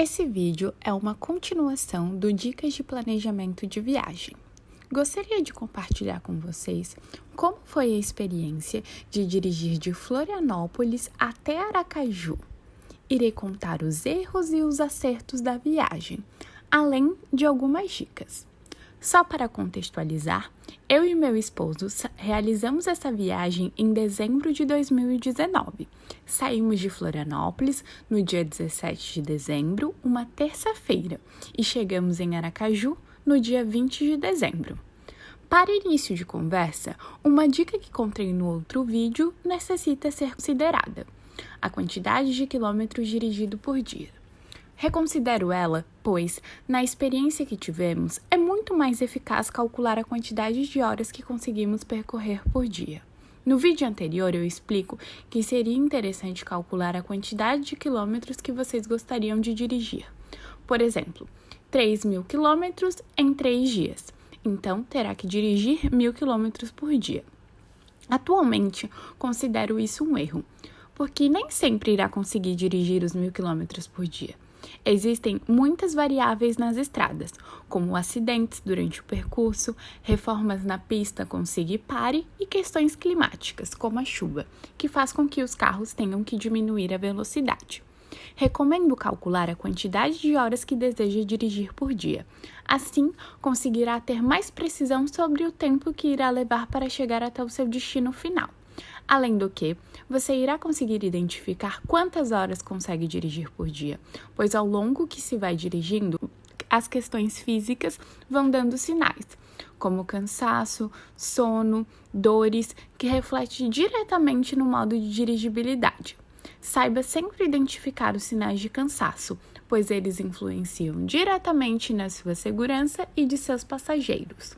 Esse vídeo é uma continuação do Dicas de Planejamento de Viagem. Gostaria de compartilhar com vocês como foi a experiência de dirigir de Florianópolis até Aracaju. Irei contar os erros e os acertos da viagem, além de algumas dicas. Só para contextualizar, eu e meu esposo realizamos essa viagem em dezembro de 2019. Saímos de Florianópolis no dia 17 de dezembro, uma terça-feira, e chegamos em Aracaju no dia 20 de dezembro. Para início de conversa, uma dica que contei no outro vídeo necessita ser considerada: a quantidade de quilômetros dirigido por dia. Reconsidero ela, pois, na experiência que tivemos, é muito mais eficaz calcular a quantidade de horas que conseguimos percorrer por dia. No vídeo anterior, eu explico que seria interessante calcular a quantidade de quilômetros que vocês gostariam de dirigir. Por exemplo, 3.000 quilômetros em 3 dias. Então, terá que dirigir 1.000 quilômetros por dia. Atualmente, considero isso um erro, porque nem sempre irá conseguir dirigir os 1.000 quilômetros por dia. Existem muitas variáveis nas estradas, como acidentes durante o percurso, reformas na pista com siga e pare e questões climáticas, como a chuva, que faz com que os carros tenham que diminuir a velocidade. Recomendo calcular a quantidade de horas que deseja dirigir por dia. Assim, conseguirá ter mais precisão sobre o tempo que irá levar para chegar até o seu destino final. Além do que, você irá conseguir identificar quantas horas consegue dirigir por dia, pois ao longo que se vai dirigindo, as questões físicas vão dando sinais, como cansaço, sono, dores, que refletem diretamente no modo de dirigibilidade. Saiba sempre identificar os sinais de cansaço, pois eles influenciam diretamente na sua segurança e de seus passageiros.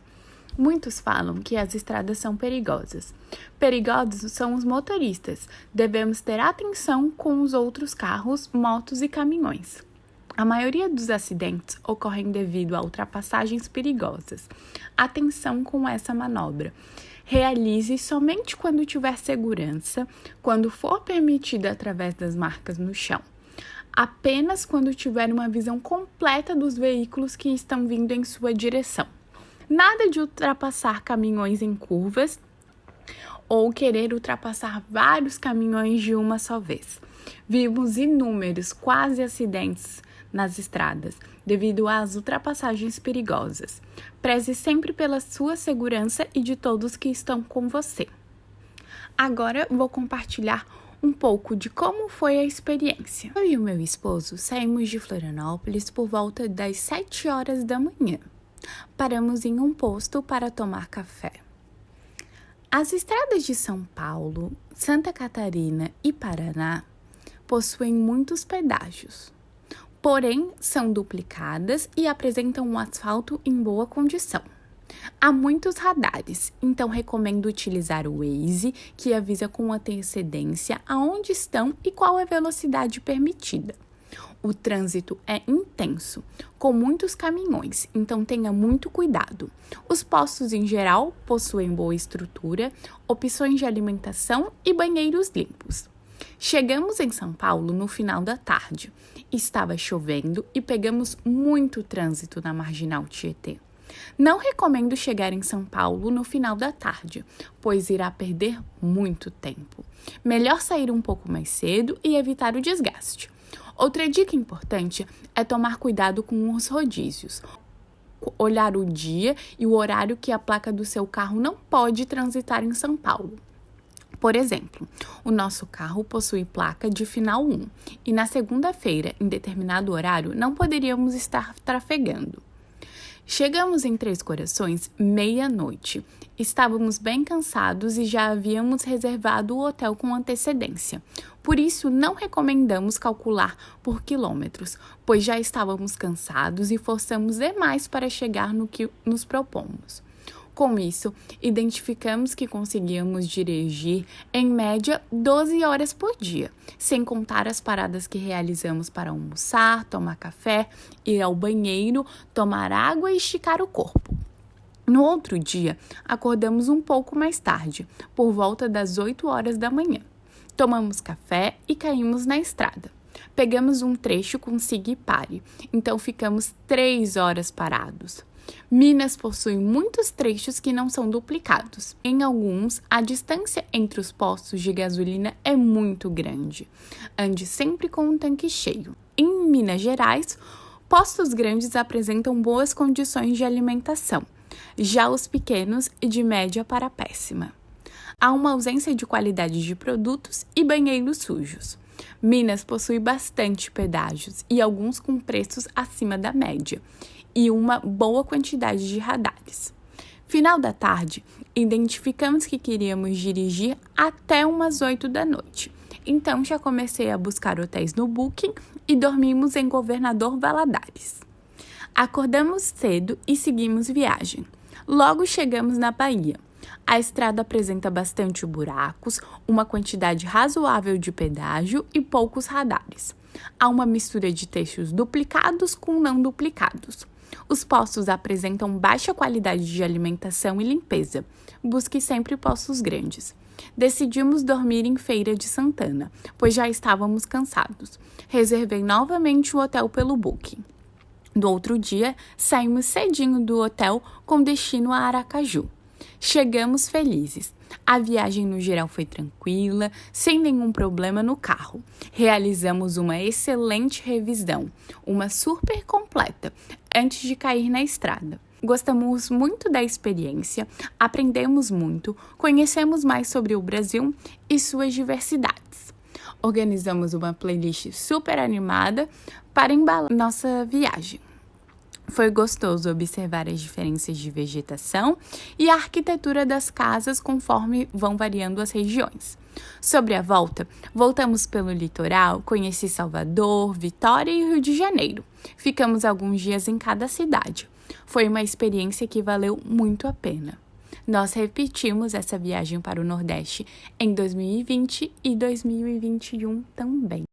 Muitos falam que as estradas são perigosas. Perigosos são os motoristas. Devemos ter atenção com os outros carros, motos e caminhões. A maioria dos acidentes ocorrem devido a ultrapassagens perigosas. Atenção com essa manobra. Realize somente quando tiver segurança, quando for permitido através das marcas no chão. Apenas quando tiver uma visão completa dos veículos que estão vindo em sua direção. Nada de ultrapassar caminhões em curvas ou querer ultrapassar vários caminhões de uma só vez. Vimos inúmeros quase acidentes nas estradas devido às ultrapassagens perigosas. Preze sempre pela sua segurança e de todos que estão com você. Agora vou compartilhar um pouco de como foi a experiência. Eu e o meu esposo saímos de Florianópolis por volta das 7 horas da manhã. Paramos em um posto para tomar café. As estradas de São Paulo, Santa Catarina e Paraná possuem muitos pedágios, porém são duplicadas e apresentam um asfalto em boa condição. Há muitos radares, então recomendo utilizar o Waze, que avisa com antecedência aonde estão e qual é a velocidade permitida. O trânsito é intenso, com muitos caminhões, então tenha muito cuidado. Os postos em geral possuem boa estrutura, opções de alimentação e banheiros limpos. Chegamos em São Paulo no final da tarde. Estava chovendo e pegamos muito trânsito na Marginal Tietê. Não recomendo chegar em São Paulo no final da tarde, pois irá perder muito tempo. Melhor sair um pouco mais cedo e evitar o desgaste. Outra dica importante é tomar cuidado com os rodízios. Olhar o dia e o horário que a placa do seu carro não pode transitar em São Paulo. Por exemplo, o nosso carro possui placa de final 1 e na segunda-feira, em determinado horário, não poderíamos estar trafegando. Chegamos em Três Corações meia-noite. Estávamos bem cansados e já havíamos reservado o hotel com antecedência. Por isso, não recomendamos calcular por quilômetros, pois já estávamos cansados e forçamos demais para chegar no que nos propomos. Com isso, identificamos que conseguíamos dirigir, em média, 12 horas por dia, sem contar as paradas que realizamos para almoçar, tomar café, ir ao banheiro, tomar água e esticar o corpo. No outro dia, acordamos um pouco mais tarde, por volta das 8 horas da manhã. Tomamos café e caímos na estrada. Pegamos um trecho com siga e pare, então ficamos 3 horas parados. Minas possui muitos trechos que não são duplicados. Em alguns, a distância entre os postos de gasolina é muito grande. Ande sempre com um tanque cheio. Em Minas Gerais, postos grandes apresentam boas condições de alimentação, já os pequenos de média para péssima. Há uma ausência de qualidade de produtos e banheiros sujos. Minas possui bastante pedágios e alguns com preços acima da média e uma boa quantidade de radares. Final da tarde, identificamos que queríamos dirigir até umas 8 da noite. Então já comecei a buscar hotéis no Booking e dormimos em Governador Valadares. Acordamos cedo e seguimos viagem. Logo chegamos na Bahia. A estrada apresenta bastante buracos, uma quantidade razoável de pedágio e poucos radares. Há uma mistura de trechos duplicados com não duplicados. Os postos apresentam baixa qualidade de alimentação e limpeza. Busque sempre postos grandes. Decidimos dormir em Feira de Santana, pois já estávamos cansados. Reservei novamente o hotel pelo Booking. No outro dia, saímos cedinho do hotel com destino a Aracaju. Chegamos felizes. A viagem no geral foi tranquila, sem nenhum problema no carro. Realizamos uma excelente revisão, uma super completa, antes de cair na estrada. Gostamos muito da experiência, aprendemos muito, conhecemos mais sobre o Brasil e suas diversidades. Organizamos uma playlist super animada para embalar nossa viagem. Foi gostoso observar as diferenças de vegetação e a arquitetura das casas conforme vão variando as regiões. Sobre a volta, voltamos pelo litoral, conheci Salvador, Vitória e Rio de Janeiro. Ficamos alguns dias em cada cidade. Foi uma experiência que valeu muito a pena. Nós repetimos essa viagem para o Nordeste em 2020 e 2021 também.